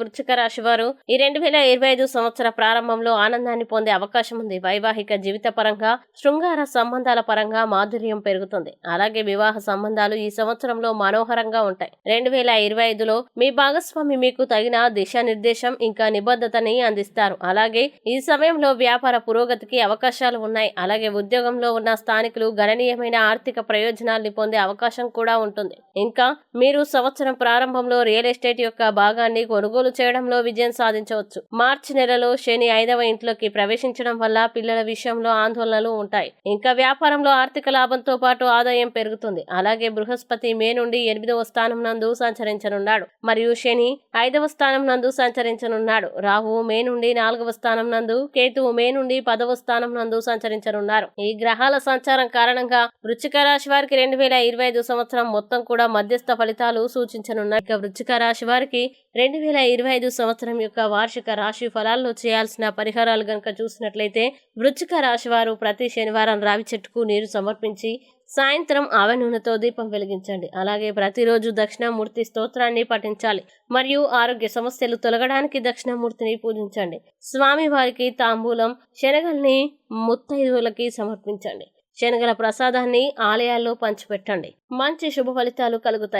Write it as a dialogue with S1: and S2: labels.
S1: వృశ్చిక రాశి వారు ఈ 2025 సంవత్సర ప్రారంభంలో ఆనందాన్ని పొందే అవకాశం ఉంది. వైవాహిక జీవిత పరంగా, శృంగార సంబంధాల పరంగా మాధుర్యం పెరుగుతుంది. అలాగే వివాహ సంబంధాలు ఈ సంవత్సరంలో మనోహరంగా ఉంటాయి. 2025లో మీ భాగస్వామి మీకు తగిన దిశానిర్దేశం ఇంకా నిబద్ధతని అందిస్తారు. అలాగే ఈ సమయంలో వ్యాపార పురోగతికి అవకాశాలు ఉన్నాయి. అలాగే ఉద్యోగంలో ఉన్న స్థానికులు గణనీయమైన ఆర్థిక ప్రయోజనాల్ని పొందే అవకాశం కూడా ఉంటుంది. ఇంకా మీరు సంవత్సరం ప్రారంభంలో రియల్ ఎస్టేట్ యొక్క భాగాన్ని కొనుగోలు చేయడంలో విజయం సాధించవచ్చు. మార్చి నెలలో శని 5వ ఇంట్లోకి ప్రవేశించడం వల్ల పిల్లల విషయంలో ఆందోళనలు ఉంటాయి. ఇంకా వ్యాపారంలో ఆర్థిక లాభంతో పాటు ఆదాయం పెరుగుతుంది. అలాగే బృహస్పతి మే నుండి 8వ స్థానం నందు సంచరించనున్నాడు మరియు శని 5వ స్థానం నందు సంచరించనున్నాడు. రాహువు మే నుండి 4వ స్థానం నందు, కేతువు మే నుండి 10వ స్థానం నందు సంచరించనున్నారు. ఈ గ్రహాల సంచారం కారణంగా వృశ్చిక రాశి వారికి 2025 సంవత్సరం మొత్తం కూడా మధ్యస్థ ఫలితాలు సూచించనున్నాయి. ఇక వృశ్చిక రాశి వారికి 2025 సంవత్సరం యొక్క వార్షిక రాశి ఫలాల్లో చేయాల్సిన పరిహారాలు గనక చూసినట్లయితే, వృశ్చిక రాశి వారు ప్రతి శనివారం రావి చెట్టుకు నీరు సమర్పించి సాయంత్రం ఆవ నూనెతో దీపం వెలిగించండి. అలాగే ప్రతిరోజు దక్షిణామూర్తి స్తోత్రాన్ని పఠించాలి మరియు ఆరోగ్య సమస్యలు తొలగడానికి దక్షిణామూర్తిని పూజించండి. స్వామి వారికి తాంబూలం, శనగల్ని ముత్తైదువులకి సమర్పించండి. శనగల ప్రసాదాన్ని ఆలయాల్లో పంచిపెట్టండి. మంచి శుభ ఫలితాలు కలుగుతాయి.